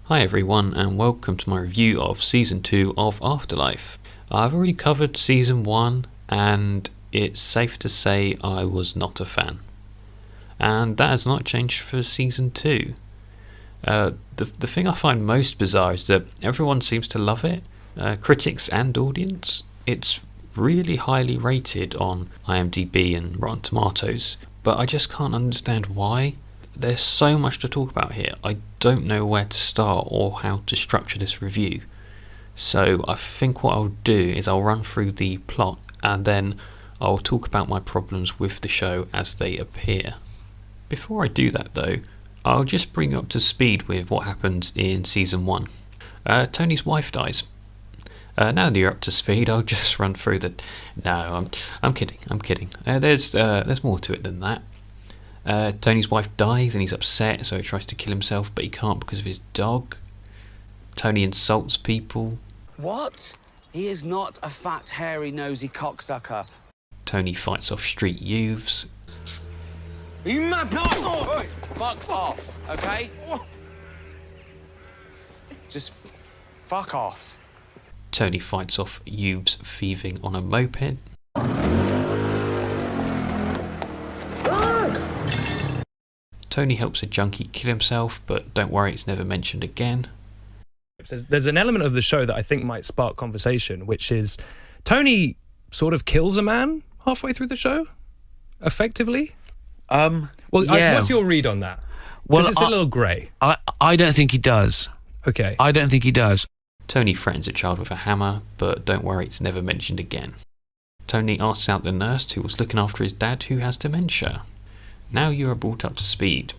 Hi everyone, and welcome to my review of Season 2 of Afterlife. I've already covered Season 1, and it's safe to say I was not a fan. And that has not changed for Season 2. The thing I find most bizarre is that everyone seems to love it, critics and audience. It's really highly rated on IMDb and Rotten Tomatoes, but I just can't understand why. There's so much to talk about here. I don't know where to start or how to structure this review. So I think what I'll do is I'll run through the plot and then I'll talk about my problems with the show as they appear. Before I do that though, I'll just bring you up to speed with what happens in Season 1. Tony's wife dies. Now that you're up to speed, I'll just run through the... No, I'm kidding. There's more to it than that. Tony's wife dies and he's upset, so he tries to kill himself, but he can't because of his dog. Tony insults people. What? He is not a fat, hairy, nosy cocksucker. Tony fights off street youths. Are you mad? No! Fuck off, okay? Just fuck off. Tony fights off youths thieving on a moped. Tony helps a junkie kill himself, but don't worry, it's never mentioned again. There's an element of the show that I think might spark conversation, which is Tony sort of kills a man halfway through the show, effectively. What's your read on that? Well, it's a little grey. I don't think he does. Okay. I don't think he does. Tony threatens a child with a hammer, but don't worry, it's never mentioned again. Tony asks out the nurse who was looking after his dad who has dementia. Now you are brought up to speed.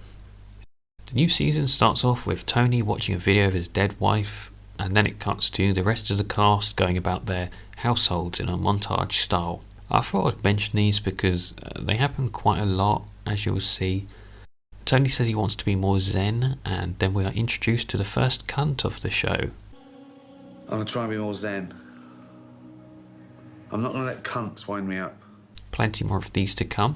The new season starts off with Tony watching a video of his dead wife, and then it cuts to the rest of the cast going about their households in a montage style. I thought I'd mention these because they happen quite a lot, as you'll see. Tony says he wants to be more zen, and then we are introduced to the first cunt of the show. I'm gonna try and be more zen. I'm not gonna let cunts wind me up. Plenty more of these to come.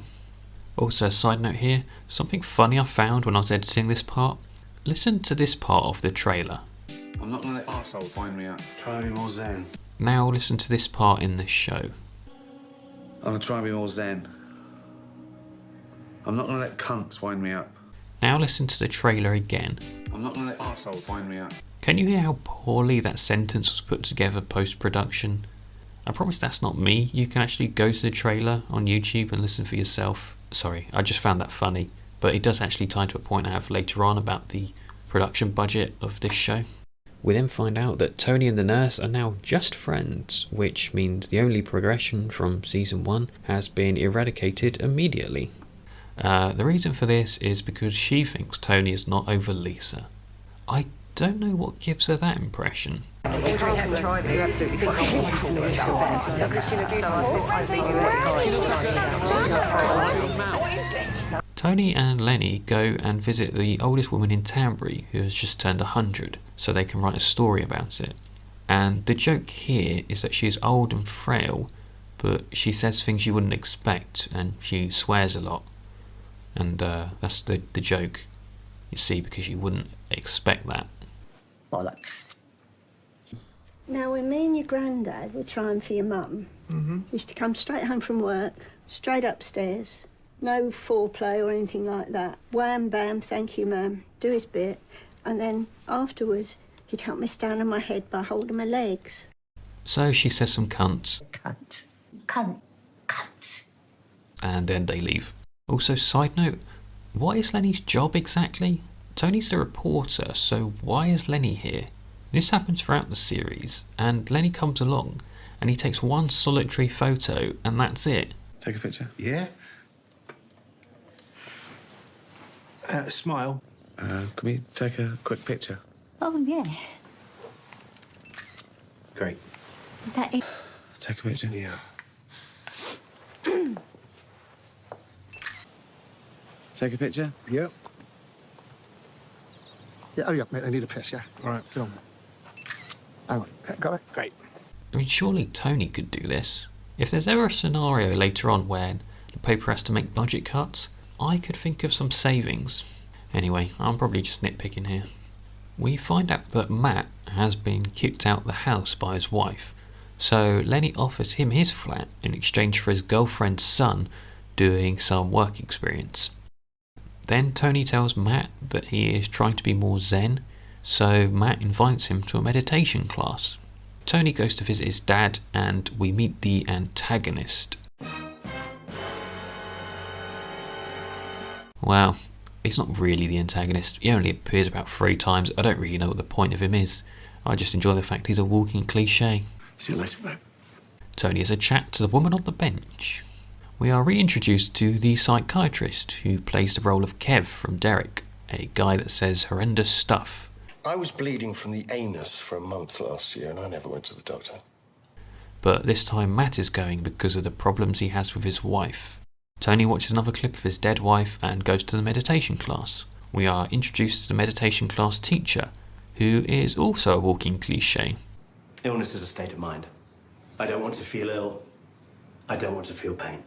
Also, a side note here, something funny I found when I was editing this part. Listen to this part of the trailer. I'm not gonna let arseholes wind me up. Try and be more zen. Now listen to this part in the show. I'm gonna try and be more zen. I'm not gonna let cunts wind me up. Now listen to the trailer again. I'm not gonna let arseholes wind me up. Can you hear how poorly that sentence was put together post-production? I promise that's not me. You can actually go to the trailer on YouTube and listen for yourself. Sorry, I just found that funny, but it does actually tie to a point I have later on about the production budget of this show. We then find out that Tony and the nurse are now just friends, which means the only progression from Season 1 has been eradicated immediately. The reason for this is because she thinks Tony is not over Lisa. I don't know what gives her that impression. Tony and Lenny go and visit the oldest woman in Tanbury who has just turned 100, so they can write a story about it. And the joke here is that she is old and frail, but she says things you wouldn't expect, and she swears a lot. And that's the joke, you see, because you wouldn't expect that. Bollocks. Now, when me and your granddad were trying for your mum, used to come straight home from work, straight upstairs, no foreplay or anything like that. Wham, bam, thank you, ma'am, do his bit, and then afterwards he'd help me stand on my head by holding my legs. So she says some cunts. Cunts. And then they leave. Also, side note, what is Lenny's job exactly? Tony's the reporter, so why is Lenny here? This happens throughout the series, and Lenny comes along, and he takes one solitary photo, and that's it. Take a picture. Yeah. Smile. Can we take a quick picture? Oh, yeah. Great. Is that it? Take a picture. Yeah. Take a picture? Yep. Yeah, hurry up, mate. I need a piss, yeah? All right, go on. Hang on. Got it? Great. I mean, surely Tony could do this. If there's ever a scenario later on where the paper has to make budget cuts, I could think of some savings. Anyway, I'm probably just nitpicking here. We find out that Matt has been kicked out the house by his wife, so Lenny offers him his flat in exchange for his girlfriend's son doing some work experience. Then Tony tells Matt that he is trying to be more zen, so Matt invites him to a meditation class. Tony goes to visit his dad and we meet the antagonist. Well, he's not really the antagonist. He only appears about 3 times. I don't really know what the point of him is. I just enjoy the fact he's a walking cliche. See you later, babe. Tony has a chat to the woman on the bench. We are reintroduced to the psychiatrist who plays the role of Kev from Derek, a guy that says horrendous stuff. I was bleeding from the anus for a month last year and I never went to the doctor. But this time Matt is going because of the problems he has with his wife. Tony watches another clip of his dead wife and goes to the meditation class. We are introduced to the meditation class teacher, who is also a walking cliche. Illness is a state of mind. I don't want to feel ill. I don't want to feel pain.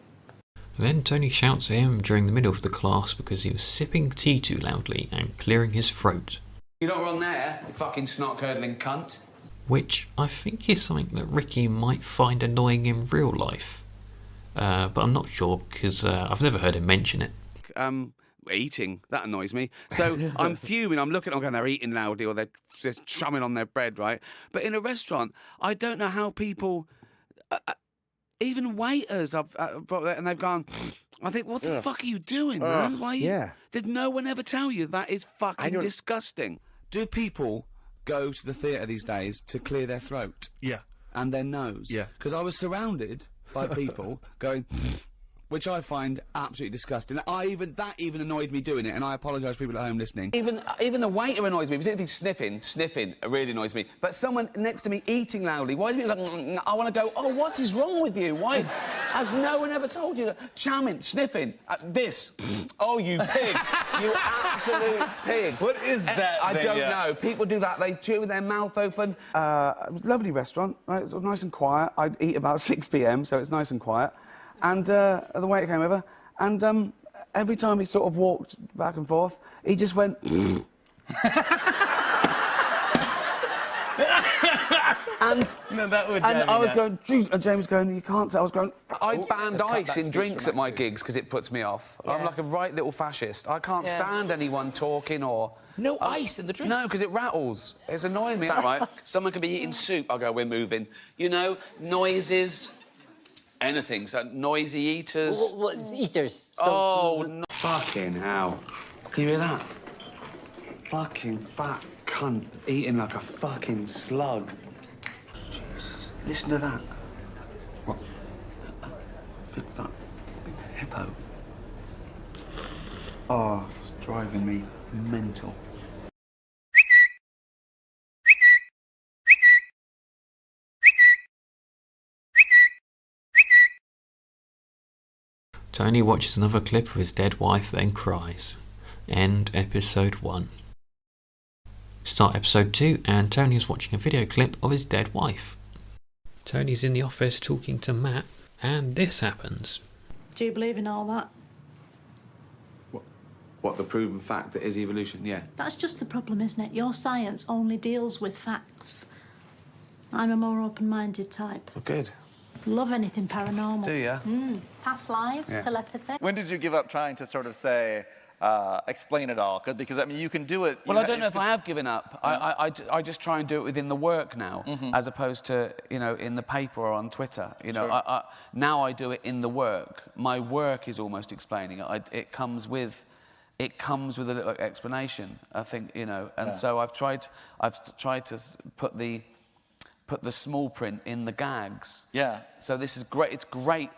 Then Tony shouts at him during the middle of the class because he was sipping tea too loudly and clearing his throat. You're not wrong there, you fucking snot-curdling cunt. Which I think is something that Ricky might find annoying in real life. But I'm not sure because I've never heard him mention it. Eating, that annoys me. So I'm fuming, I'm looking, I'm going, they're eating loudly or they're just chumming on their bread, right? But in a restaurant, I don't know how people, even waiters, I've brought that and they've gone, I think, what the fuck are you doing, man? Why? Did no one ever tell you that is fucking disgusting? Do people go to the theatre these days to clear their throat? Yeah. And their nose? Yeah. Because I was surrounded by people going, which I find absolutely disgusting. That even annoyed me doing it, and I apologise to people at home listening. Even the waiter annoys me, particularly sniffing really annoys me. But someone next to me eating loudly, why do people like, I want to go, oh, what is wrong with you? Why has no one ever told you that? Chamming, sniffing, this. Oh, you pig. You absolute pig. What is that I thing, don't know. People do that, they chew with their mouth open. Lovely restaurant, right? It's nice and quiet. I eat about 6 p.m, so it's nice and quiet. And the waiter came over, and every time he sort of walked back and forth, he just went... And no, that would and I was going, geez, and James going, you can't say. I was going, I banned ice in drinks at my gigs because it puts me off. I'm like a right little fascist. I can't stand anyone talking or... No ice in the drinks? No, because it rattles. It's annoying me. Right? Someone could be eating soup. I'll go, we're moving. You know, noises, anything. So noisy eaters. Eaters. No. Fucking hell. Can you hear that? Fucking fat cunt eating like a fucking slug. Jesus. Listen to that. What? Big fat hippo. Oh, it's driving me mental. Tony watches another clip of his dead wife, then cries. End episode 1. Start episode 2, and Tony is watching a video clip of his dead wife. Tony's in the office talking to Matt, and this happens. Do you believe in all that? What, the proven fact that is evolution? Yeah. That's just the problem, isn't it? Your science only deals with facts. I'm a more open-minded type. Well, good. Love anything paranormal. Do ya? Past lives, telepathy. When did you give up trying to sort of say, explain it all? Because, I mean, you can do it... Well, I don't know if I have given up. I just try and do it within the work now, as opposed to, you know, in the paper or on Twitter. You know, now I do it in the work. My work is almost explaining it. It comes with a little explanation, I think, you know. And so I've tried to put the small print in the gags. Yeah. So this is great. It's great.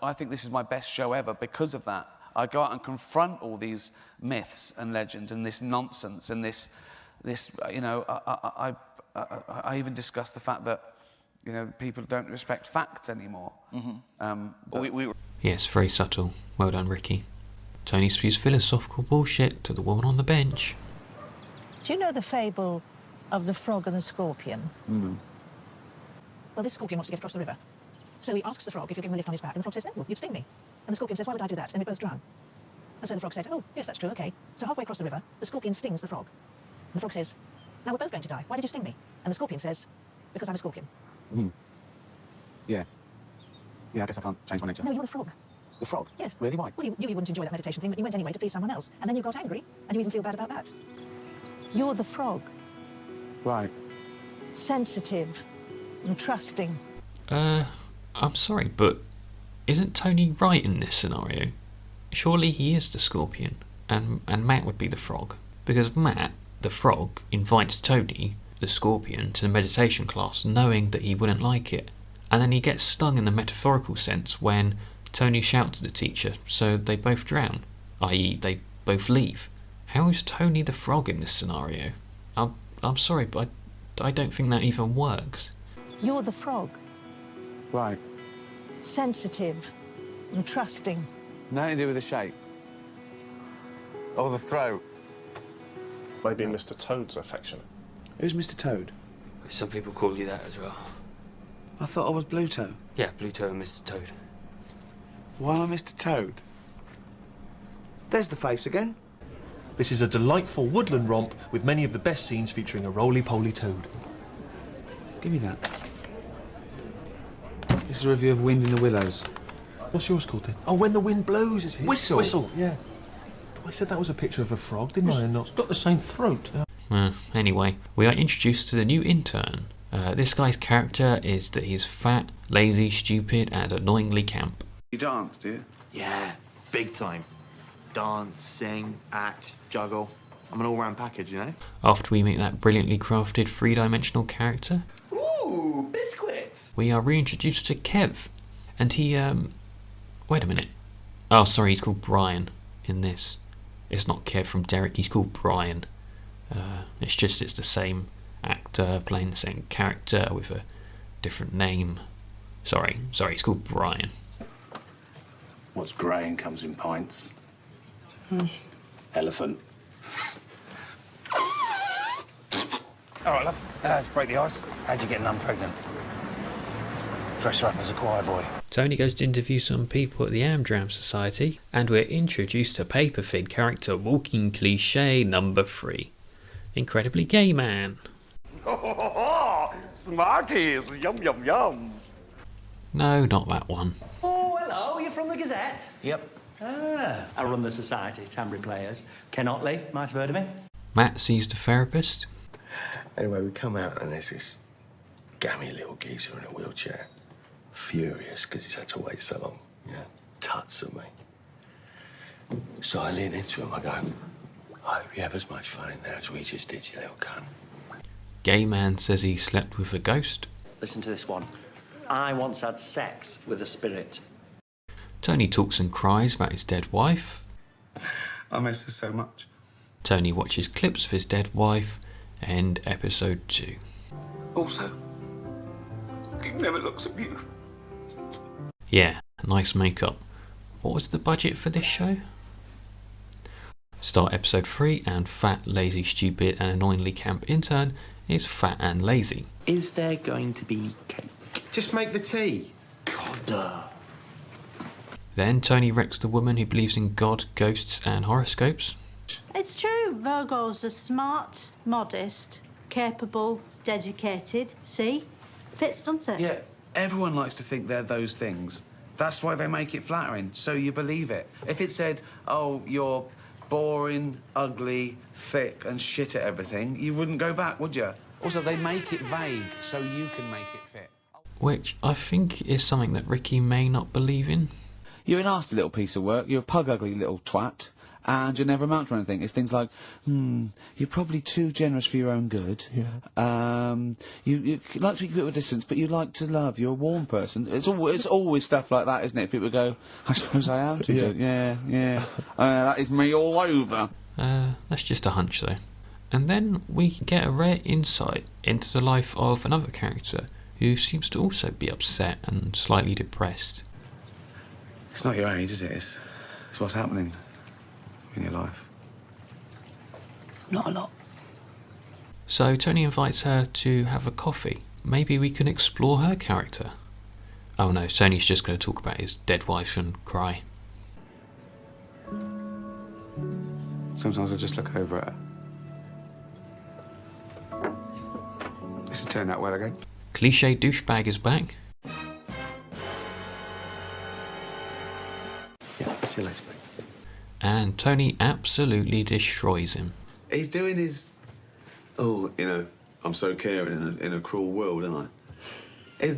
I think this is my best show ever because of that. I go out and confront all these myths and legends and this nonsense and this you know, I even discuss the fact that, you know, people don't respect facts anymore. Yes, very subtle. Well done, Ricky. Tony spews philosophical bullshit to the woman on the bench. Do you know the fable of the frog and the scorpion? Well, this scorpion wants to get across the river. So he asks the frog if you'll give him a lift on his back, and the frog says, no, you'd sting me. And the scorpion says, why would I do that? Then we both drown. And so the frog said, oh, yes, that's true, OK. So halfway across the river, the scorpion stings the frog. And the frog says, now we're both going to die. Why did you sting me? And the scorpion says, because I'm a scorpion. Yeah. Yeah, I guess I can't change my nature. No, you're the frog. The frog? Yes. Really? Why? Well, you wouldn't enjoy that meditation thing, but you went anyway to please someone else. And then you got angry, and you even feel bad about that. You're the frog. Right. Sensitive and trusting. I'm sorry, but isn't Tony right in this scenario? Surely he is the scorpion, and Matt would be the frog. Because Matt, the frog, invites Tony, the scorpion, to the meditation class knowing that he wouldn't like it. And then he gets stung in the metaphorical sense when Tony shouts at the teacher, so they both drown, i.e. they both leave. How is Tony the frog in this scenario? I'm sorry, but I don't think that even works. You're the frog. Right. Sensitive and trusting. Nothing to do with the shape. Or the throat. Maybe Mr. Toad's affectionate. Who's Mr. Toad? Some people call you that as well. I thought I was Bluto. Yeah, Bluto and Mr. Toad. Why am I Mr. Toad? There's the face again. This is a delightful woodland romp with many of the best scenes featuring a roly-poly toad. Give me that. This is a review of Wind in the Willows. What's yours called then? Oh, When the Wind Blows is his. Whistle. Whistle, yeah. I said that was a picture of a frog, didn't I? It's got the same throat. Anyway, we are introduced to the new intern. This guy's character is that he's fat, lazy, stupid, and annoyingly camp. You dance, do you? Yeah, big time. Dance, sing, act, juggle. I'm an all-round package, you know? After we meet that brilliantly crafted three-dimensional character, Ooh, biscuits! we are reintroduced to Kev. And he, wait a minute. Oh, sorry, he's called Brian in this. It's not Kev from Derek, he's called Brian. It's the same actor playing the same character with a different name. Sorry, he's called Brian. What's grey and comes in pints? Elephant. All right, love. Let's break the ice. How'd you get Nun pregnant? Dress her up as a choir boy. Tony goes to interview some people at the Amdram Society, and we're introduced to Paperfig character Walking Cliché number 3. Incredibly gay man. Smarties! Yum, yum, yum! No, not that one. Oh, hello, you're from the Gazette? Yep. I run the Society, Tambury Players. Ken Otley, might have heard of me. Matt sees the therapist. Anyway, we come out and there's this gammy little geezer in a wheelchair. Furious because he's had to wait so long. Yeah, tuts at me. So I lean into him, I go, I hope you have as much fun in there as we just did, you little cunt. Gay man says he slept with a ghost. Listen to this one. I once had sex with a spirit. Tony talks and cries about his dead wife. I miss her so much. Tony watches clips of his dead wife. End episode 2. Also, he never looks at you. Yeah, nice makeup. What was the budget for this show? Start episode 3, and fat, lazy, stupid, and annoyingly camp intern is fat and lazy. Is there going to be cake? Just make the tea. God. Then Tony wrecks the woman who believes in God, ghosts, and horoscopes. It's true, Virgos are smart, modest, capable, dedicated. See? Fits, doesn't it? Yeah, everyone likes to think they're those things. That's why they make it flattering, so you believe it. If it said, oh, you're boring, ugly, thick, and shit at everything, you wouldn't go back, would you? Also, they make it vague, so you can make it fit. Which I think is something that Ricky may not believe in. You're a nasty little piece of work. You're a pug-ugly little twat. And you never amount to anything. It's things like, you're probably too generous for your own good. Yeah. You like to keep a distance, but you like to love. You're a warm person. It's always stuff like that, isn't it? People go, I suppose I am too good. Yeah. That is me all over. That's just a hunch, though. And then we get a rare insight into the life of another character who seems to also be upset and slightly depressed. It's not your age, is it? It's what's happening in your life. Not a lot. So Tony invites her to have a coffee. Maybe we can explore her character. Oh no, Tony's just going to talk about his dead wife and cry. Sometimes I just look over at her. This has turned out well again. Cliche douchebag is back. Yeah, see you later, mate. And Tony absolutely destroys him. He's doing his... Oh, you know, I'm so caring in a cruel world, aren't I?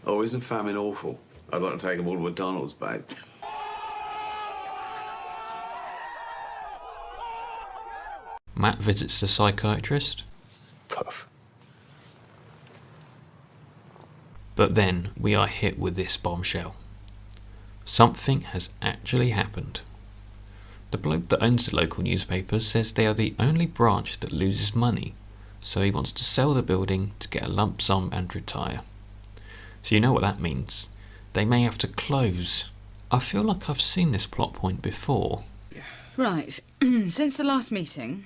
Oh, isn't famine awful? I'd like to take them all to McDonald's, babe. Matt visits the psychiatrist. Puff. But then we are hit with this bombshell. Something has actually happened. The bloke that owns the local newspapers says they are the only branch that loses money, so he wants to sell the building to get a lump sum and retire. So you know what that means. They may have to close. I feel like I've seen this plot point before. Right. Since the last meeting,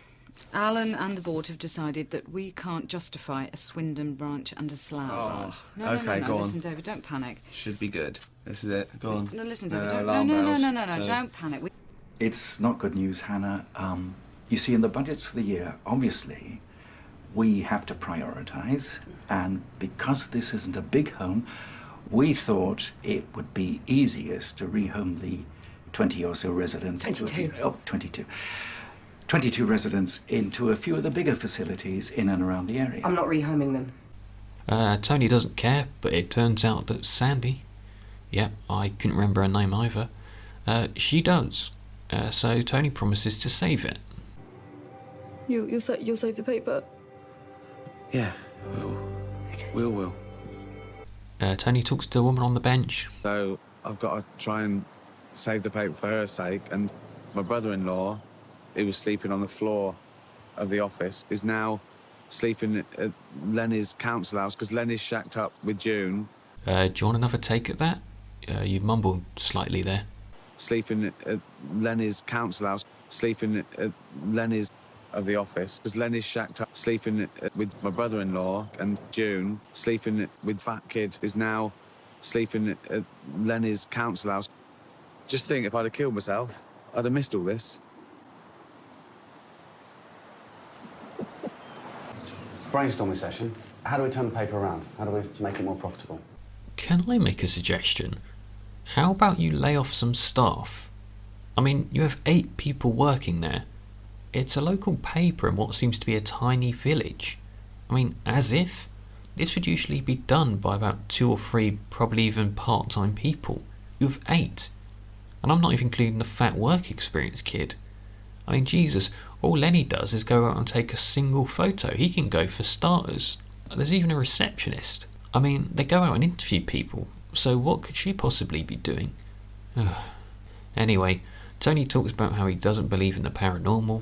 Alan and the board have decided that we can't justify a Swindon branch and a Slough branch. No, okay, no, go on. Listen, David, don't panic. Should be good. This is it. Go on. No, listen, David, So- don't panic. It's not good news, Hannah. You see, in the budgets for the year, obviously, we have to prioritise, and because this isn't a big home, we thought it would be easiest to rehome the 20 or so residents. 22. 22 residents into a few of the bigger facilities in and around the area. I'm not rehoming them. Tony doesn't care, but it turns out that Sandy, I couldn't remember her name either, she does. So Tony promises to save it. You'll save the paper. Yeah, we'll. Tony talks to the woman on the bench. So I've got to try and save the paper for her sake, and my brother-in-law, who was sleeping on the floor of the office, is now sleeping at Lenny's council house because Lenny's shacked up with June. Do you want another take at that? You mumbled slightly there. Sleeping at Lenny's council house, sleeping at Lenny's of the office because Lenny's shacked up, sleeping with my brother-in-law, and June, sleeping with Fat Kid, is now sleeping at Lenny's council house. Just think, if I'd have killed myself, I'd have missed all this. Brainstorming session. How do we turn the paper around? How do we make it more profitable? Can I make a suggestion? How about you lay off some staff? I mean, you have 8 people working there. It's a local paper in what seems to be a tiny village. I mean, as if. This would usually be done by about 2 or 3, probably even part-time people. You have 8. And I'm not even including the fat work experience kid. I mean, Jesus, all Lenny does is go out and take a single photo. He can go for starters. There's even a receptionist. I mean, they go out and interview people, so what could she possibly be doing? Anyway, Tony talks about how he doesn't believe in the paranormal.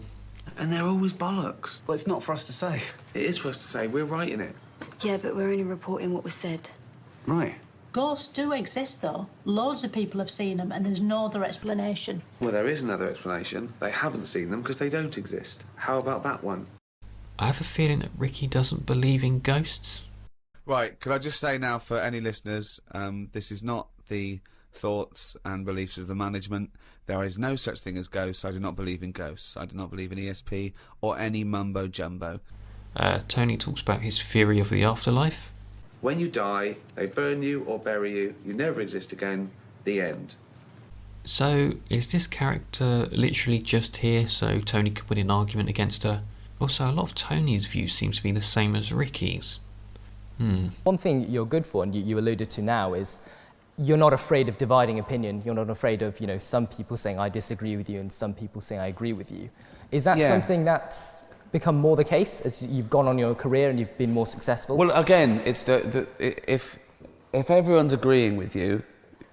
And they're always bollocks. Well, it's not for us to say. It is for us to say. We're writing it. Yeah, but we're only reporting what was said. Right. Ghosts do exist, though. Loads of people have seen them, and there's no other explanation. Well, there is another explanation. They haven't seen them because they don't exist. How about that one? I have a feeling that Ricky doesn't believe in ghosts. Right, could I just say now for any listeners, this is not the thoughts and beliefs of the management. There is no such thing as ghosts. I do not believe in ghosts. I do not believe in ESP or any mumbo-jumbo. Tony talks about his theory of the afterlife. When you die, they burn you or bury you. You never exist again. The end. So, is this character literally just here so Tony could win an argument against her? Also, a lot of Tony's views seem to be the same as Ricky's. One thing you're good for, and you alluded to now, is you're not afraid of dividing opinion. You're not afraid of, some people saying I disagree with you and some people saying I agree with you. Is that something that's become more the case as you've gone on your career and you've been more successful? Well, again, it's if everyone's agreeing with you,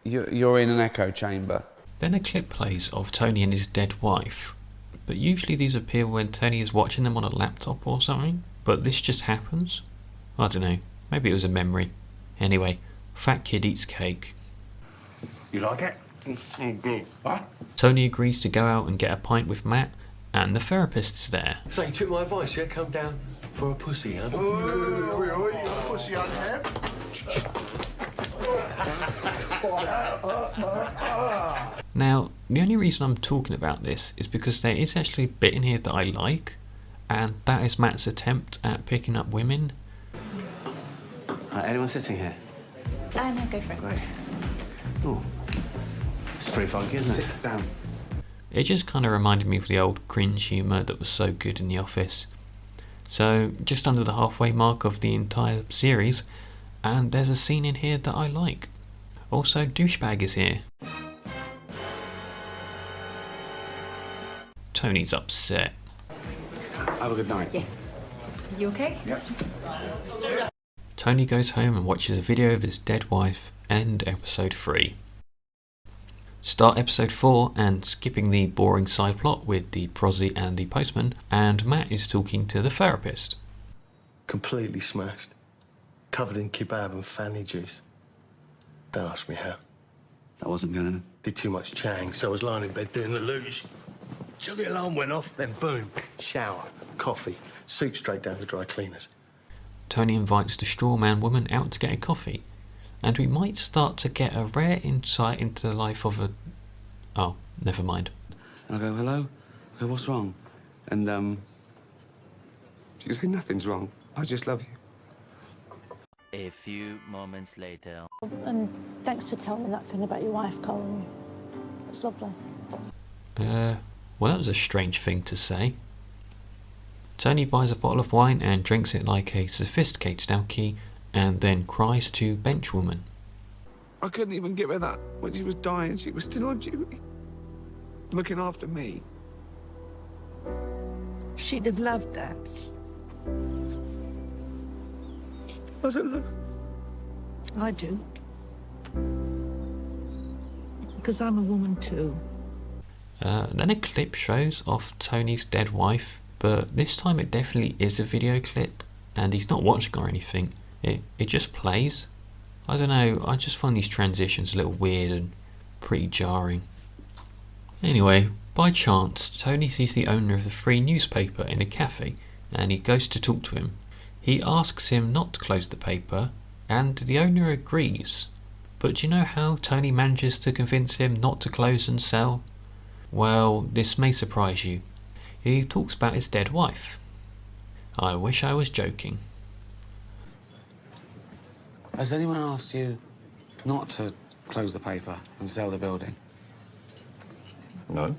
you're in an echo chamber. Then a clip plays of Tony and his dead wife. But usually these appear when Tony is watching them on a laptop or something. But this just happens? I don't know. Maybe it was a memory. Anyway, Fat Kid eats cake. You like it? Good. What? Tony agrees to go out and get a pint with Matt, and the therapist's there. So you took my advice, yeah? Come down for a pussy, huh? Pussy on him. Now, the only reason I'm talking about this is because there is actually a bit in here that I like, and that is Matt's attempt at picking up women. Anyone sitting here? No, go for it. Great. Oh, it's pretty funky, isn't it? Sit down. It just kind of reminded me of the old cringe humour that was so good in The Office. So, just under the halfway mark of the entire series, and there's a scene in here that I like. Also, Douchebag is here. Tony's upset. Have a good night. Yes. You okay? Yep. Tony goes home and watches a video of his dead wife, end episode 3. Start episode 4 and skipping the boring side plot with the prosy and the postman, and Matt is talking to the therapist. Completely smashed. Covered in kebab and fanny juice. Don't ask me how. That wasn't gonna... Did too much chang, so I was lying in bed doing the luge. Till the alarm went off, then boom, shower, coffee, suit straight down to dry cleaners. Tony invites the straw man woman out to get a coffee, and we might start to get a rare insight into the life of a... Oh, never mind. And I go, hello? I go, what's wrong? And, she say, nothing's wrong. I just love you. A few moments later. And thanks for telling me that thing about your wife, Colin. It's lovely. Well, that was a strange thing to say. Tony buys a bottle of wine and drinks it like a sophisticated alky, and then cries to benchwoman. I couldn't even give her that. When she was dying, she was still on duty. Looking after me. She'd have loved that. I don't know. I do. Because I'm a woman too. Then a clip shows of Tony's dead wife, but this time it definitely is a video clip, and he's not watching or anything. It just plays. I don't know, I just find these transitions a little weird and pretty jarring. Anyway, by chance, Tony sees the owner of the free newspaper in a cafe, and he goes to talk to him. He asks him not to close the paper, and the owner agrees. But do you know how Tony manages to convince him not to close and sell? Well, this may surprise you. He talks about his dead wife. I wish I was joking. Has anyone asked you not to close the paper and sell the building? No.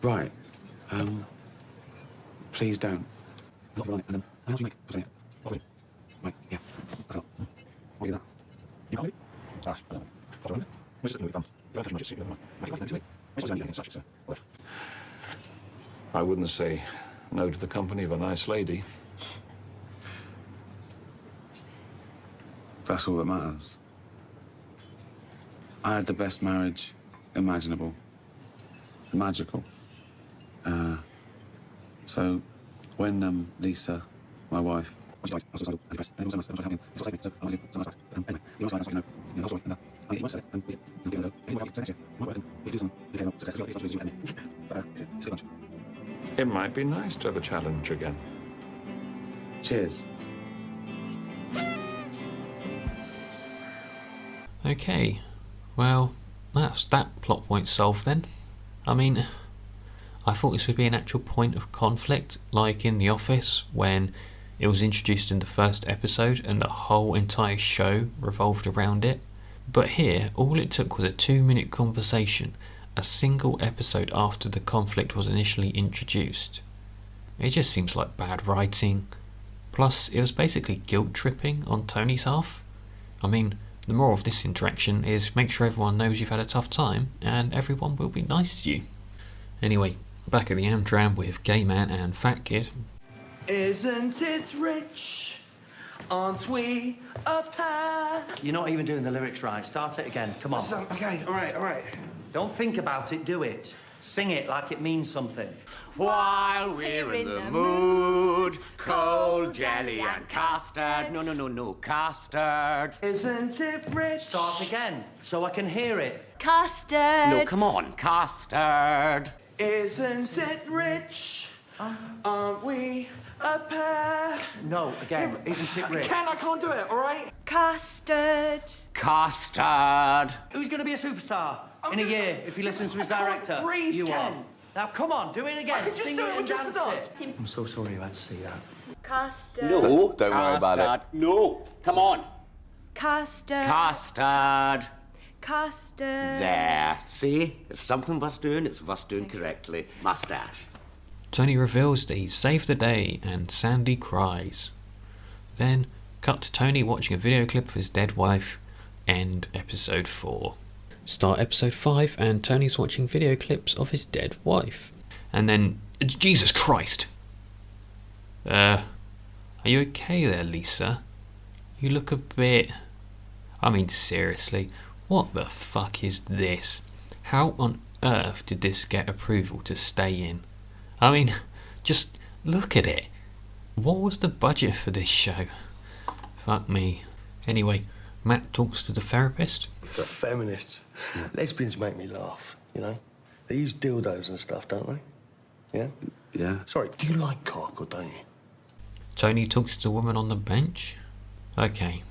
Right. Please don't. Not right, and then how do you make it? Right, yeah. That's all. I'll do that. You can't do it. I wouldn't say no to the company of a nice lady. That's all that matters. I had the best marriage imaginable. Magical. So when Lisa, my wife, when she died, I was suicidal and depressed. And it was so much happening. It was so I was so much anyway, you know, you know, the whole story, and I need to say, and you know, anyway, next year, might work, and we do something, we can success, we start to do, and but it's too much. It might be nice to have a challenge again. Cheers. Okay, well, that's that plot point solved then. I mean, I thought this would be an actual point of conflict, like in The Office, when it was introduced in the first episode and the whole entire show revolved around it. But here, all it took was a 2-minute conversation, a single episode after the conflict was initially introduced. It just seems like bad writing. Plus, it was basically guilt-tripping on Tony's half. I mean, the moral of this interaction is make sure everyone knows you've had a tough time, and everyone will be nice to you. Anyway, back at the Amtram with Gay Man and Fat Kid. Isn't it rich? Aren't we a pair? You're not even doing the lyrics right. Start it again. Come on. Okay, all right. Don't think about it, do it. Sing it like it means something. While we're in the mood, cold jelly and custard. No, custard. Isn't it rich? Start again, so I can hear it. Custard. No, come on, custard. Isn't it rich? Aren't we a pair? No, again. Isn't it rich? I can't do it, all right? Custard. Custard. Who's going to be a superstar in a year if he listens to his director? Breathe, You Ken. are. Now, come on, do it again. I can just Sing do it and with just a dance dance. it. I'm so sorry you had to see that. Custard. No, don't worry about it. Custard. No, come on. Custard. Custard. Custard. There. See? If something was doing, it's worth doing correctly. Mustache. Tony reveals that he's saved the day and Sandy cries. Then, cut to Tony watching a video clip of his dead wife. End episode 4. Start episode 5 and Tony's watching video clips of his dead wife. And then, Jesus Christ! Are you okay there, Lisa? You look a bit... I mean, seriously, what the fuck is this? How on earth did this get approval to stay in? I mean, just look at it. What was the budget for this show? Fuck me. Anyway, Matt talks to the therapist. For feminists, lesbians make me laugh, you know? They use dildos and stuff, don't they? Yeah? Yeah. Sorry, do you like cock or don't you? Tony talks to the woman on the bench. Okay.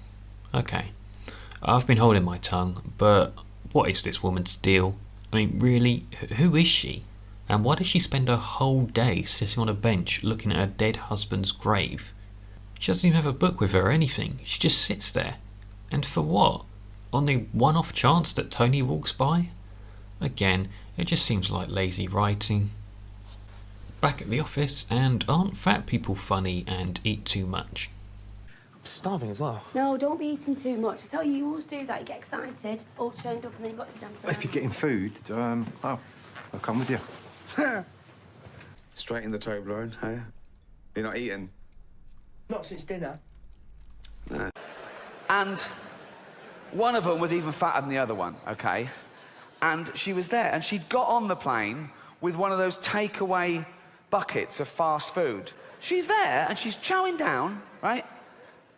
I've been holding my tongue, but what is this woman's deal? I mean, really, who is she? And why does she spend her whole day sitting on a bench looking at her dead husband's grave? She doesn't even have a book with her or anything. She just sits there. And for what? On the one-off chance that Tony walks by? Again, it just seems like lazy writing. Back at the office, and aren't fat people funny and eat too much? I'm starving as well. No, don't be eating too much. I tell you, you always do that. You get excited, all turned up, and then you've got to dance around. If you're getting food, I'll come with you. Straight in the Toblerone, hey? You're not eating? Not since dinner. No. And one of them was even fatter than the other one, okay? And she was there, and she'd got on the plane with one of those takeaway buckets of fast food. She's there, and she's chowing down, right?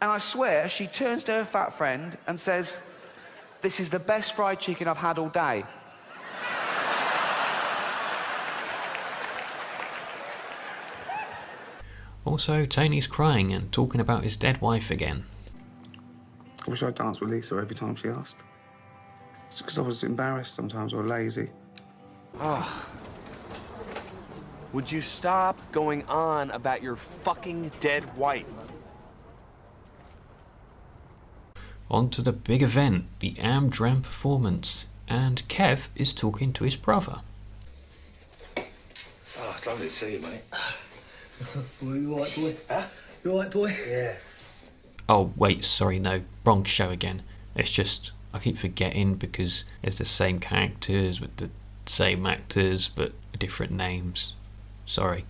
And I swear, she turns to her fat friend and says, "This is the best fried chicken I've had all day." Also, Tony's crying and talking about his dead wife again. I wish I'd danced with Lisa every time she asked. It's because I was embarrassed sometimes or lazy. Ugh. Would you stop going on about your fucking dead wife? On to the big event, the Amdram performance, and Kev is talking to his brother. Oh, it's lovely to see you, mate. You all right, boy? Huh? You all right, boy? Yeah. Oh, wait, sorry, no, wrong show again. It's just, I keep forgetting because it's the same characters with the same actors but different names. Sorry.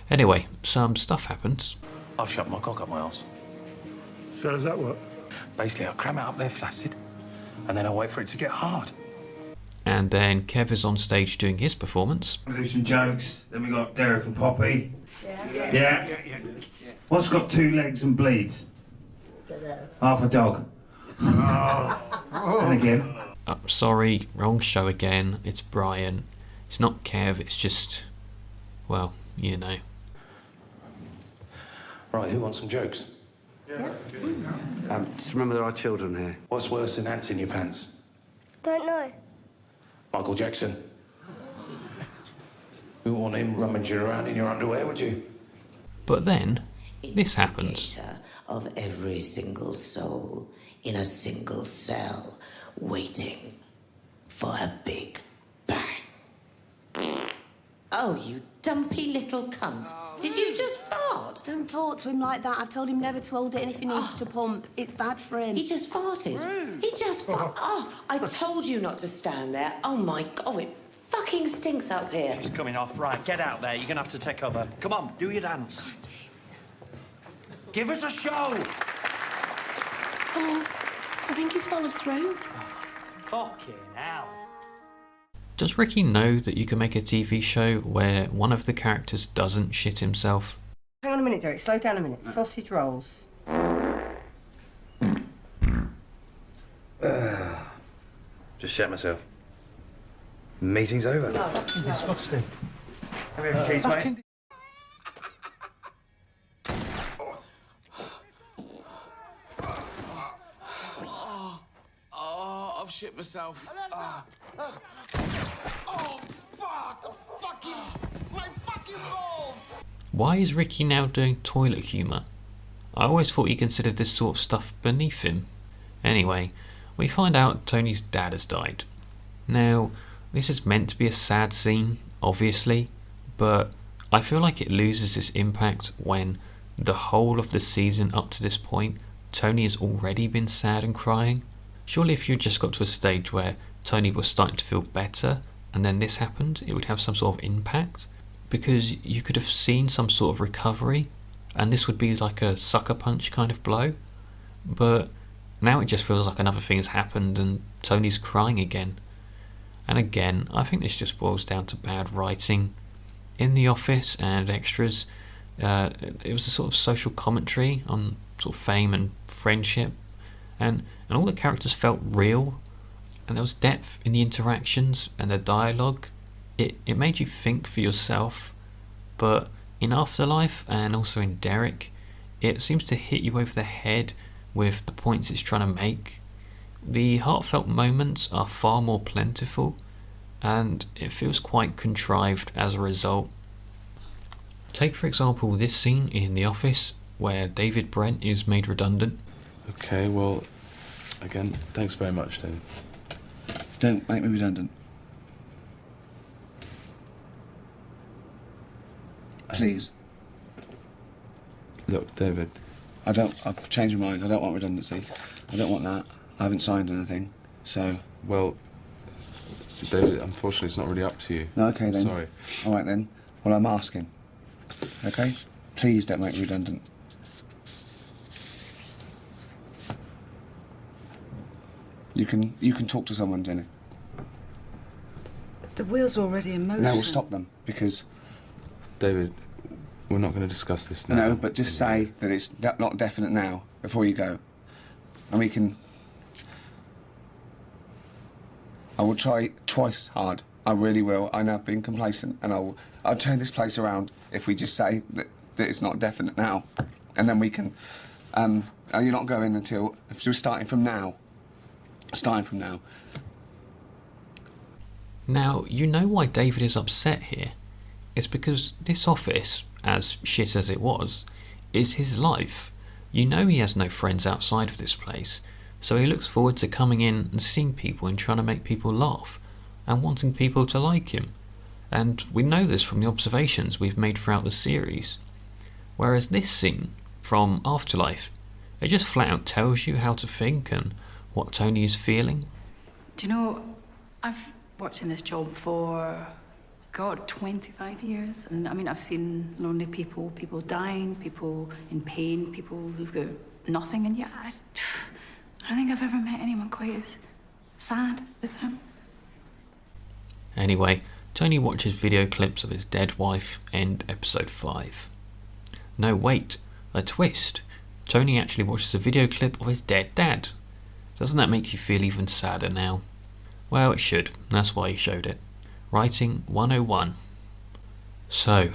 Anyway, some stuff happens. I've shut my cock up my arse. So how does that work? Basically, I cram it up there flaccid, and then I wait for it to get hard. And then Kev is on stage doing his performance. We'll do some jokes. Then we got Derek and Poppy. Yeah. What's got 2 legs and bleeds? Half a dog. And again. Sorry, wrong show again. It's Brian. It's not Kev, it's just, well, you know. Right, who wants some jokes? Just remember there are children here. What's worse than ants in your pants? Don't know. Michael Jackson. You wouldn't want him rummaging around in your underwear, would you? But then, this happens. Of every single soul in a single cell, waiting for a big bang. Oh, you dumpy little cunt. Did you just fart? Don't talk to him like that. I've told him never to hold it, and if he needs to pump, it's bad for him. He just farted. He just farted. Oh, I told you not to stand there. Oh, my God, it fucking stinks up here. She's coming off. Right, get out there. You're going to have to take over. Come on, do your dance. Give us a show. Oh, I think he's followed through. Fucking hell. Does Ricky know that you can make a TV show where one of the characters doesn't shit himself? Hang on a minute, Derek. Slow down a minute. Sausage rolls. Just shat myself. Meeting's over. Fucking disgusting. Have you ever cheese, mate? Oh, I've shit myself. Oh, fuck! The fuck Why is Ricky now doing toilet humour? I always thought he considered this sort of stuff beneath him. Anyway, we find out Tony's dad has died. Now, this is meant to be a sad scene, obviously, but I feel like it loses its impact when the whole of the season up to this point, Tony has already been sad and crying. Surely if you just got to a stage where Tony was starting to feel better and then this happened, it would have some sort of impact, because you could have seen some sort of recovery and this would be like a sucker punch kind of blow. But now it just feels like another thing has happened and Tony's crying again. And again, I think this just boils down to bad writing. In the office and extras, it was a sort of social commentary on sort of fame and friendship, and all the characters felt real, and there was depth in the interactions and the dialogue. It made you think for yourself. But in Afterlife and also in Derek, it seems to hit you over the head with the points it's trying to make. The heartfelt moments are far more plentiful, and it feels quite contrived as a result. Take for example this scene in The Office where David Brent is made redundant. Okay, well, again, thanks very much, David. Don't make me redundant. Please. Look, David. I've changed my mind. I don't want redundancy. I don't want that. I haven't signed anything, so... Well, David, unfortunately it's not really up to you. No, okay then. Sorry. All right then. Well, I'm asking. Okay? Please don't make me redundant. You can talk to someone, Jenny. The wheel's already in motion. No, we'll stop them, because... David, we're not going to discuss this now. No, but just say that it's not definite now, before you go. And we can... I will try twice as hard. I really will. I know I've been complacent, and I'll turn this place around if we just say that it's not definite now. And then we can... you're not going until... If you're starting from now. Starting from now. Now, you know why David is upset here. It's because this office, as shit as it was, is his life. You know he has no friends outside of this place, so he looks forward to coming in and seeing people and trying to make people laugh, and wanting people to like him. And we know this from the observations we've made throughout the series. Whereas this scene, from Afterlife, it just flat out tells you how to think and what Tony is feeling. Do you know, I've worked in this job for, God, 25 years. And I mean, I've seen lonely people, people dying, people in pain, people who've got nothing. And yet, I don't think I've ever met anyone quite as sad as him. Anyway, Tony watches video clips of his dead wife end episode 5. No, wait, a twist. Tony actually watches a video clip of his dead dad. Doesn't that make you feel even sadder now? Well, it should. That's why he showed it. Writing 101. So,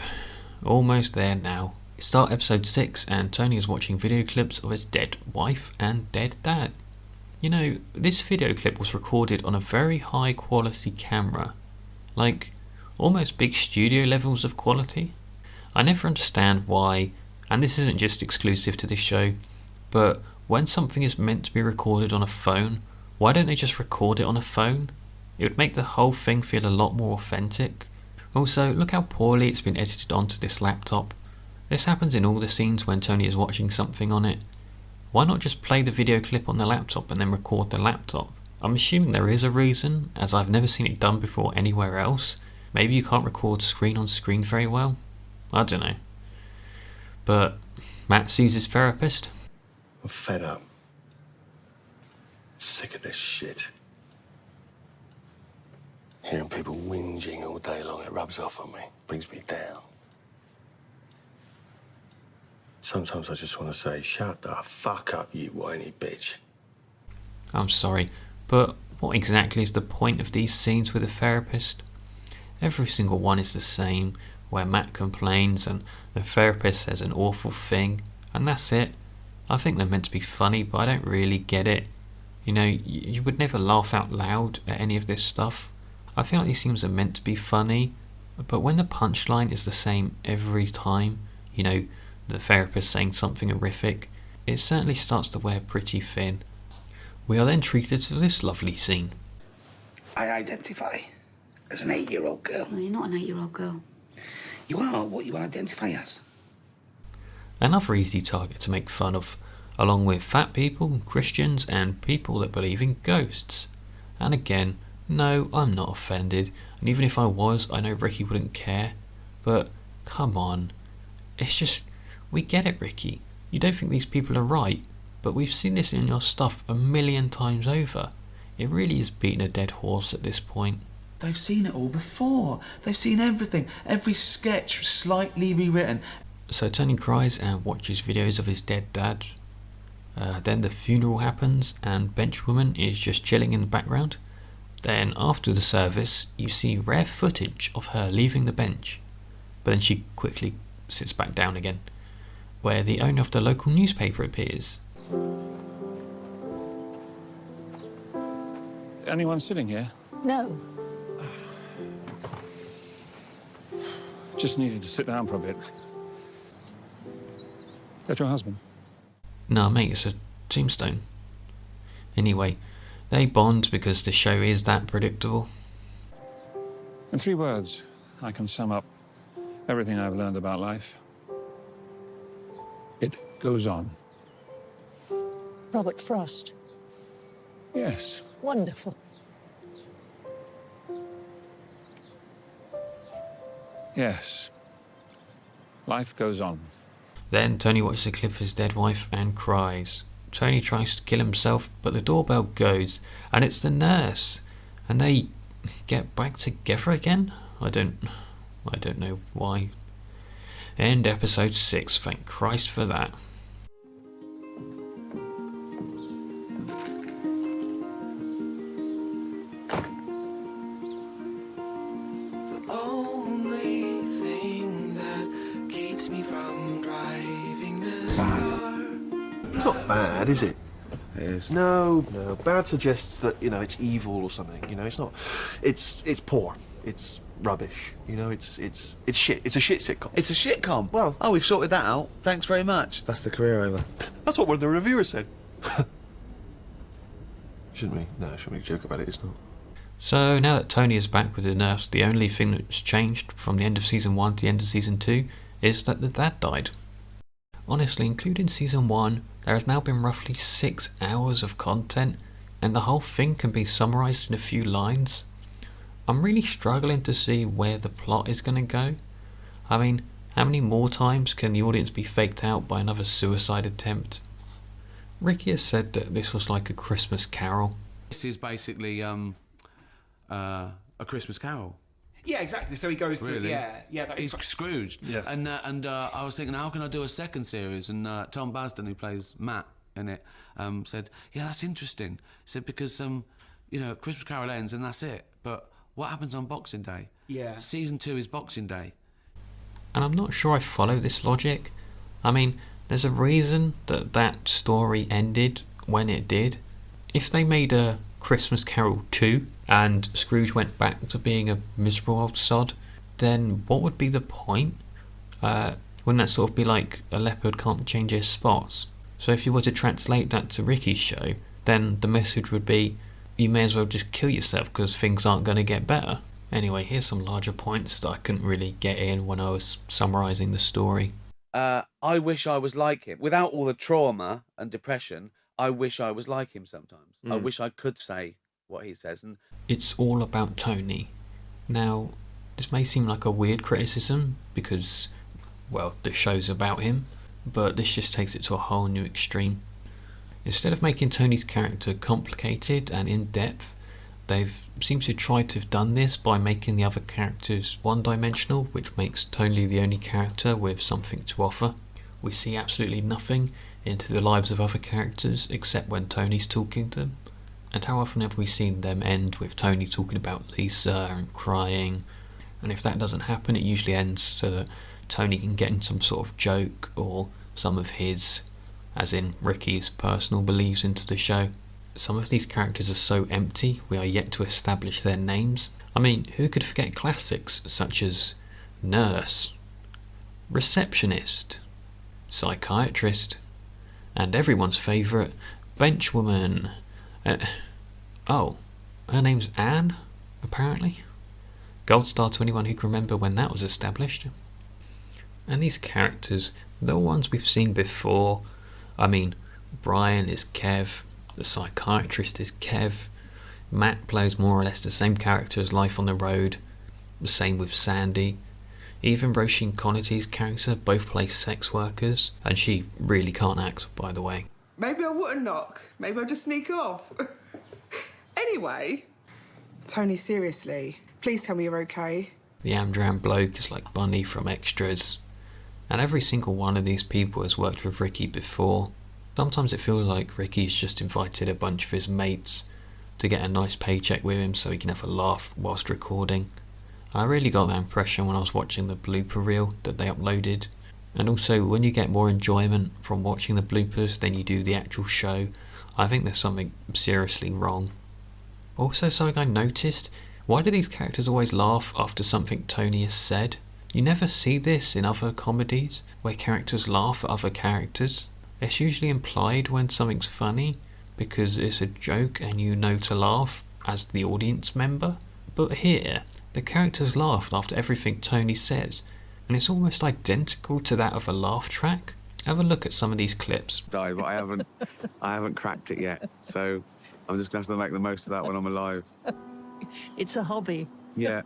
almost there now. Start episode 6 and Tony is watching video clips of his dead wife and dead dad. You know, this video clip was recorded on a very high quality camera. Like, almost big studio levels of quality. I never understand why, and this isn't just exclusive to this show, but when something is meant to be recorded on a phone, why don't they just record it on a phone? It would make the whole thing feel a lot more authentic. Also, look how poorly it's been edited onto this laptop. This happens in all the scenes when Tony is watching something on it. Why not just play the video clip on the laptop and then record the laptop? I'm assuming there is a reason, as I've never seen it done before anywhere else. Maybe you can't record screen on screen very well? I don't know. But Matt sees his therapist. I'm fed up. Sick of this shit. Hearing people whinging all day long, it rubs off on me. Brings me down. Sometimes I just want to say, shut the fuck up, you whiny bitch. I'm sorry, but what exactly is the point of these scenes with a therapist? Every single one is the same, where Matt complains and the therapist says an awful thing, and that's it. I think they're meant to be funny, but I don't really get it. You know, you would never laugh out loud at any of this stuff. I feel like these scenes are meant to be funny, But when the punchline is the same every time, you know, the therapist saying something horrific, it certainly starts to wear pretty thin. We are then treated to this lovely scene. I identify as an 8-year-old girl. No, you're not an 8-year-old girl. You are what you identify as. Another easy target to make fun of, along with fat people, Christians, and people that believe in ghosts. And again, no, I'm not offended, and even if I was, I know Ricky wouldn't care. But come on, it's just, we get it, Ricky. You don't think these people are right, but we've seen this in your stuff a million times over. It really is beating a dead horse at this point. They've seen it all before. They've seen everything. Every sketch slightly rewritten. So Tony cries and watches videos of his dead dad. Then the funeral happens and Benchwoman is just chilling in the background. Then after the service, you see rare footage of her leaving the bench. But then she quickly sits back down again, where the owner of the local newspaper appears. Anyone sitting here? No. Just needed to sit down for a bit. That your husband? No, mate, it's a tombstone. Anyway, they bond because the show is that predictable. In 3 words, I can sum up everything I've learned about life. It goes on. Robert Frost. Yes. Wonderful. Yes. Life goes on. Then Tony watches a clip of his dead wife and cries. Tony tries to kill himself, but the doorbell goes, and it's the nurse. And they get back together again? I don't know why. End episode 6, thank Christ for that. It's not bad, is it? It is. No. Bad suggests that, you know, it's evil or something. You know, it's not. It's poor. It's rubbish. You know, it's shit. It's a shit sitcom. It's a shitcom? Well. Oh, we've sorted that out. Thanks very much. That's the career over. That's what one of the reviewers said. Shouldn't we? No, shouldn't make a joke about it. It's not. So now that Tony is back with the nurse, the only thing that's changed from the end of season 1 to the end of season 2 is that the dad died. Honestly, including season 1, there has now been roughly 6 hours of content, and the whole thing can be summarised in a few lines. I'm really struggling to see where the plot is going to go. I mean, how many more times can the audience be faked out by another suicide attempt? Ricky has said that this was like a Christmas Carol. This is basically a Christmas Carol. Yeah, exactly. So he goes through. Really? Yeah. That is He's Scrooged. Yeah. And I was thinking, how can I do a second series? And Tom Basden, who plays Matt in it, said, "Yeah, that's interesting." He said because you know, Christmas Carol ends and that's it. But what happens on Boxing Day? Yeah. Season 2 is Boxing Day. And I'm not sure I follow this logic. I mean, there's a reason that that story ended when it did. If they made a Christmas Carol 2 and Scrooge went back to being a miserable old sod, then what would be the point? Wouldn't that sort of be like a leopard can't change his spots? So if you were to translate that to Ricky's show, then the message would be you may as well just kill yourself because things aren't going to get better. Anyway, here's some larger points that I couldn't really get in when I was summarising the story. I wish I was like him. Without all the trauma and depression, I wish I was like him sometimes. I wish I could say what he says. And it's all about Tony. Now, this may seem like a weird criticism because, well, the show's about him, but this just takes it to a whole new extreme. Instead of making Tony's character complicated and in-depth, they've seemed to try to have done this by making the other characters one-dimensional, which makes Tony the only character with something to offer. We see absolutely nothing into the lives of other characters except when Tony's talking to them. And how often have we seen them end with Tony talking about Lisa and crying? And if that doesn't happen, it usually ends so that Tony can get in some sort of joke or some of his, as in Ricky's, personal beliefs into the show. Some of these characters are so empty, we are yet to establish their names. I mean, who could forget classics such as Nurse, Receptionist, Psychiatrist, and everyone's favourite, Benchwoman. Oh, her name's Anne, apparently. Gold star to anyone who can remember when that was established. And these characters, they're ones we've seen before. I mean, Brian is Kev, the psychiatrist is Kev, Matt plays more or less the same character as Life on the Road, the same with Sandy. Even Roisin Connerty's character both play sex workers, and she really can't act, by the way. Maybe I wouldn't knock. Maybe I'll just sneak off. Anyway, Tony, seriously, please tell me you're okay. The Amdram bloke is like Bunny from Extras, and every single one of these people has worked with Ricky before. Sometimes it feels like Ricky's just invited a bunch of his mates to get a nice paycheck with him so he can have a laugh whilst recording. I really got that impression when I was watching the blooper reel that they uploaded. And also, when you get more enjoyment from watching the bloopers than you do the actual show, I think there's something seriously wrong. Also, something I noticed, why do these characters always laugh after something Tony has said? You never see this in other comedies, where characters laugh at other characters. It's usually implied when something's funny, because it's a joke and you know to laugh as the audience member. But here, the characters laughed after everything Tony says, and it's almost identical to that of a laugh track. Have a look at some of these clips. But I haven't cracked it yet, so I'm just gonna have to make the most of that when I'm alive. It's a hobby. Yeah.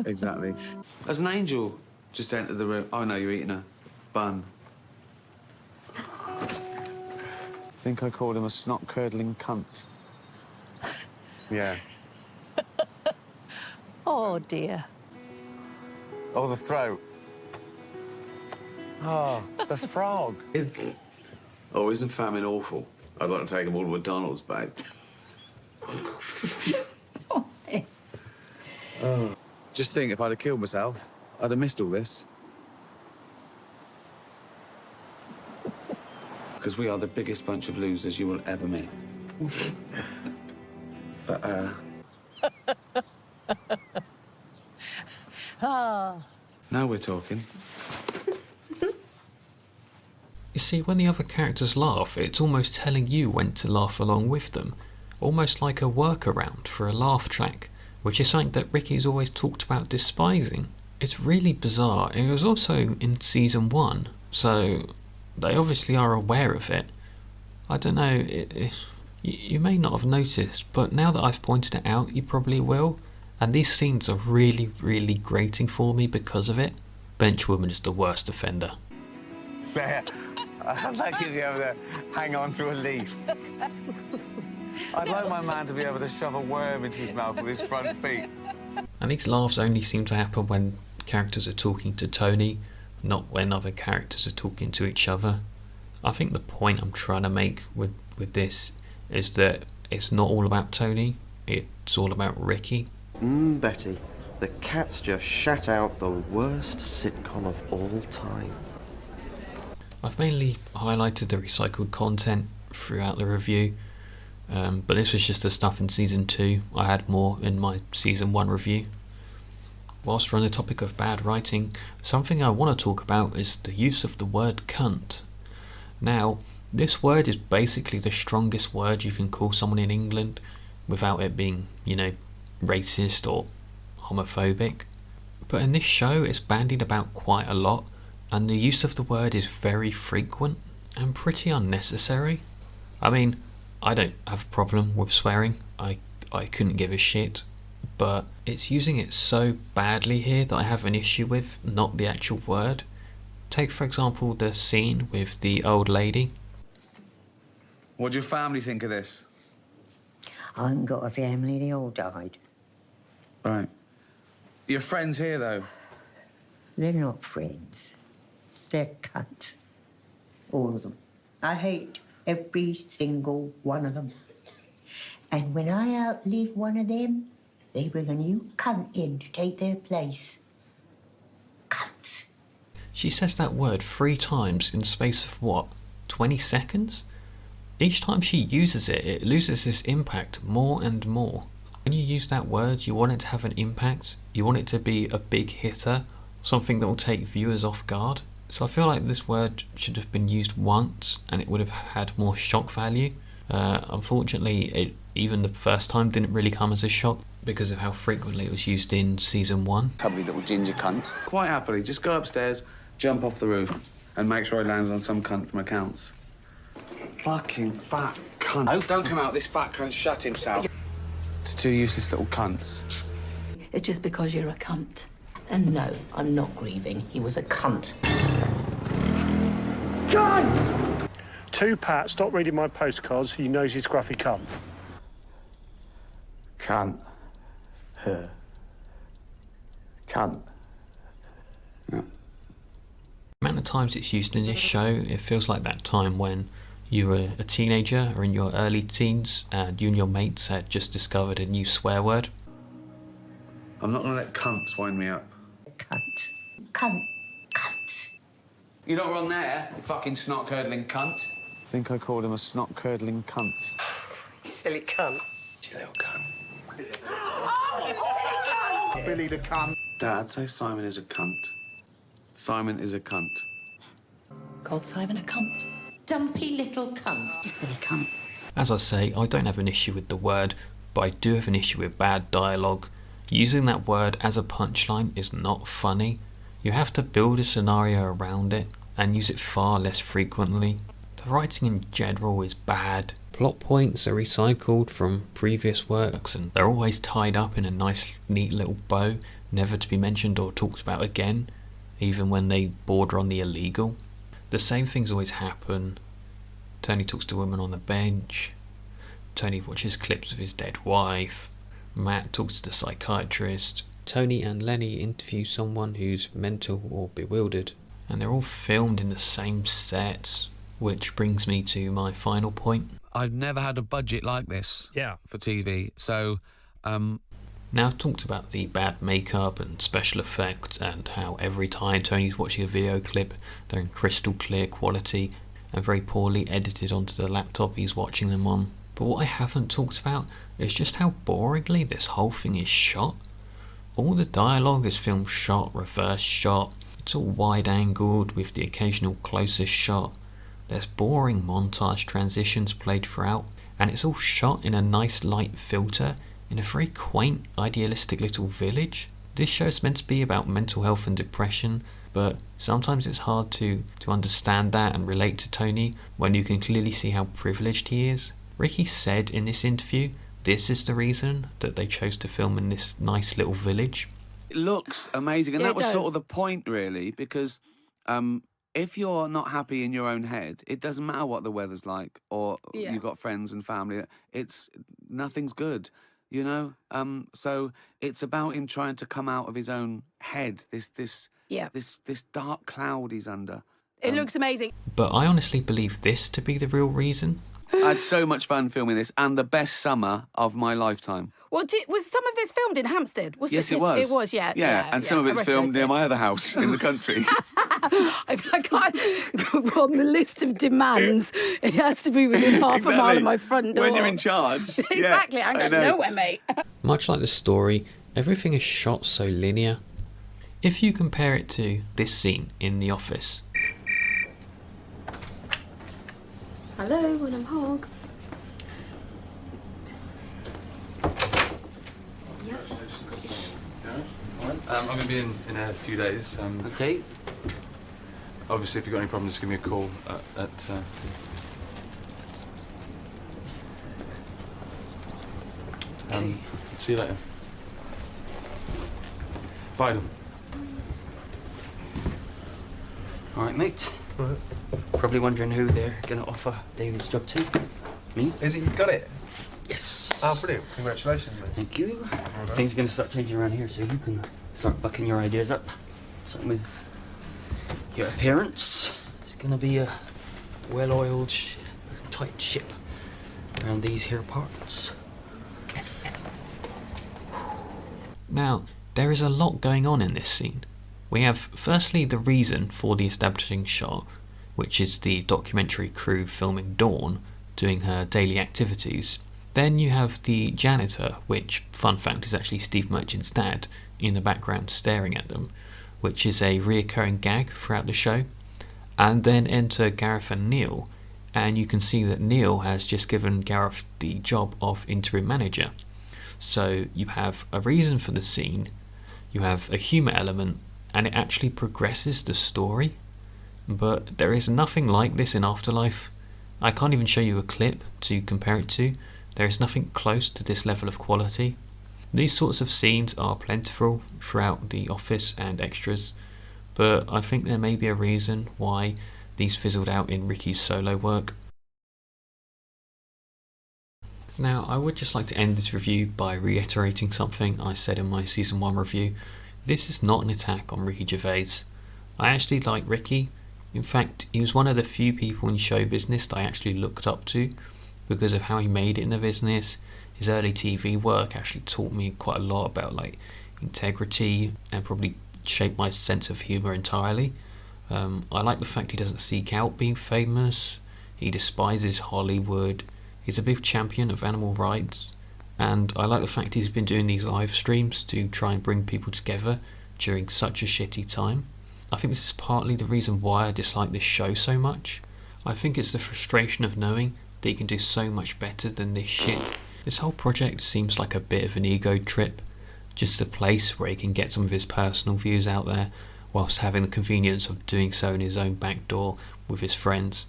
Exactly. As an angel just entered the room. Oh no, you're eating a bun. I think I called him a snot-curdling cunt. Yeah. Oh, dear. Oh, the throat. Oh, the frog. Oh, isn't famine awful? I'd like to take them all to McDonald's, babe. Oh. Just think, if I'd have killed myself, I'd have missed all this. Because we are the biggest bunch of losers you will ever meet. But, now we're talking. You see, when the other characters laugh, it's almost telling you when to laugh along with them. Almost like a workaround for a laugh track, which is something that Ricky's always talked about despising. It's really bizarre, and it was also in season 1, so they obviously are aware of it. I don't know, you may not have noticed, but now that I've pointed it out, you probably will. And these scenes are really, really grating for me because of it. Benchwoman is the worst offender. There. I'd like you to be able to hang on to a leaf. I'd like my man to be able to shove a worm into his mouth with his front feet. And these laughs only seem to happen when characters are talking to Tony, not when other characters are talking to each other. I think the point I'm trying to make with this is that it's not all about Tony, it's all about Ricky. Betty, the cat's just shat out the worst sitcom of all time. I've mainly highlighted the recycled content throughout the review, but this was just the stuff in season 2. I had more in my season 1 review. Whilst we're on the topic of bad writing, something I want to talk about is the use of the word cunt. Now, this word is basically the strongest word you can call someone in England without it being, racist or homophobic. But in this show, it's bandied about quite a lot, and the use of the word is very frequent and pretty unnecessary. I mean, I don't have a problem with swearing, I couldn't give a shit, but it's using it so badly here that I have an issue with, not the actual word. Take for example the scene with the old lady. What do your family think of this? I haven't got a family, they all died. Right. Your friends here, though? They're not friends. They're cunts. All of them. I hate every single one of them. And when I outlive one of them, they bring a new cunt in to take their place. Cunts. She says that word 3 times in the space of, 20 seconds? Each time she uses it, it loses its impact more and more. When you use that word, you want it to have an impact. You want it to be a big hitter, something that will take viewers off guard. So I feel like this word should have been used once and it would have had more shock value. Unfortunately, even the first time didn't really come as a shock because of how frequently it was used in season 1. Tubby little ginger cunt. Quite happily, just go upstairs, jump off the roof, and make sure he lands on some cunt from accounts. Fucking fat cunt. Oh, don't come out, this fat cunt shut himself. It's two useless little cunts. It's just because you're a cunt. And no, I'm not grieving. He was a cunt. Cunt! To Pat, stop reading my postcards, he knows he's scruffy cunt. Cunt. Her. Cunt. The amount of times it's used in this show, it feels like that time when you were a teenager or in your early teens and you and your mates had just discovered a new swear word. I'm not gonna let cunts wind me up. Cunt. You're not wrong there, you fucking snot-curdling cunt. I think I called him a snot-curdling cunt. Silly cunt. You little cunt. Billy the cunt. Dad, say Simon is a cunt. Simon is a cunt. Called Simon a cunt. Dumpy little cunt. You silly cunt. As I say, I don't have an issue with the word, but I do have an issue with bad dialogue. Using that word as a punchline is not funny. You have to build a scenario around it and use it far less frequently. The writing in general is bad. Plot points are recycled from previous works and they're always tied up in a nice neat little bow, never to be mentioned or talked about again, even when they border on the illegal. The same things always happen. Tony talks to a woman on the bench. Tony watches clips of his dead wife. Matt talks to the psychiatrist. Tony and Lenny interview someone who's mental or bewildered. And they're all filmed in the same sets, which brings me to my final point. I've never had a budget like this for TV, so... Now I've talked about the bad makeup and special effects and how every time Tony's watching a video clip, they're in crystal clear quality and very poorly edited onto the laptop he's watching them on. But what I haven't talked about is just how boringly this whole thing is shot. All the dialogue is filmed shot, reverse shot. It's all wide-angled with the occasional closest shot. There's boring montage transitions played throughout, and it's all shot in a nice light filter in a very quaint, idealistic little village. This show is meant to be about mental health and depression, but sometimes it's hard to understand that and relate to Tony when you can clearly see how privileged he is. Ricky said in this interview, this is the reason that they chose to film in this nice little village. It looks amazing, and Yeah, that it was does. sort of the point, really, because if you're not happy in your own head, it doesn't matter what the weather's like or you've got friends and family. Nothing's good, you know. So it's about him trying to come out of his own head. This dark cloud he's under. It looks amazing. But I honestly believe this to be the real reason. I had so much fun filming this, and the best summer of my lifetime. Well, was some of this filmed in Hampstead? Yes, it was. It was, yeah. Yeah, and some of it's filmed near my other house in the country. I can't. On the list of demands, it has to be within half a mile of my front door. When you're in charge. Exactly, yeah, I'm I going know. nowhere, mate. Much like the story, everything is shot so linear. If you compare it to this scene in The Office. Hello, when I'm Hog. I'm going to be in a few days. Okay. Obviously, if you've got any problems, just give me a call see you later. Bye, then. All right, mate. Probably wondering who they're going to offer David's job to. Me? Is he got it? Yes. Oh, brilliant. Congratulations, mate. Thank you. Well done. Things are going to start changing around here, so you can start bucking your ideas up. Something with your appearance. It's going to be a well-oiled, tight ship around these here parts. Now, there is a lot going on in this scene. We have firstly the reason for the establishing shot, which is the documentary crew filming Dawn doing her daily activities. Then you have the janitor, which, fun fact, is actually Steve Merchant's dad, in the background staring at them, which is a reoccurring gag throughout the show. And then enter Gareth and Neil, and you can see that Neil has just given Gareth the job of interim manager. So you have a reason for the scene, you have a humour element, and it actually progresses the story. But there is nothing like this in Afterlife. I can't even show you a clip to compare it to. There is nothing close to this level of quality. These sorts of scenes are plentiful throughout The Office and Extras, but I think there may be a reason why these fizzled out in Ricky's solo work. Now, I would just like to end this review by reiterating something I said in my Season 1 review. This is not an attack on Ricky Gervais. I actually like Ricky. In fact, he was one of the few people in show business that I actually looked up to because of how he made it in the business. His early TV work actually taught me quite a lot about like integrity and probably shaped my sense of humour entirely. I like the fact he doesn't seek out being famous, he despises Hollywood, he's a big champion of animal rights, and I like the fact he's been doing these live streams to try and bring people together during such a shitty time. I think this is partly the reason why I dislike this show so much. I think it's the frustration of knowing that he can do so much better than this shit. This whole project seems like a bit of an ego trip, just a place where he can get some of his personal views out there whilst having the convenience of doing so in his own back door with his friends,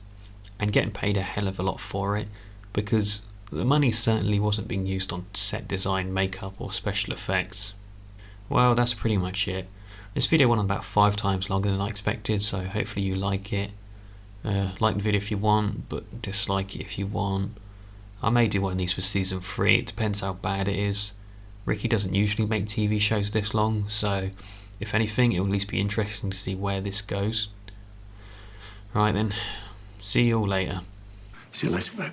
and getting paid a hell of a lot for it, because the money certainly wasn't being used on set design, makeup or special effects. Well, that's pretty much it. This video went on about 5 times longer than I expected, so hopefully you like it. Like the video if you want, but dislike it if you want. I may do one of these for season 3, it depends how bad it is. Ricky doesn't usually make TV shows this long, so if anything it will at least be interesting to see where this goes. Right then, see you all later. See you later, babe.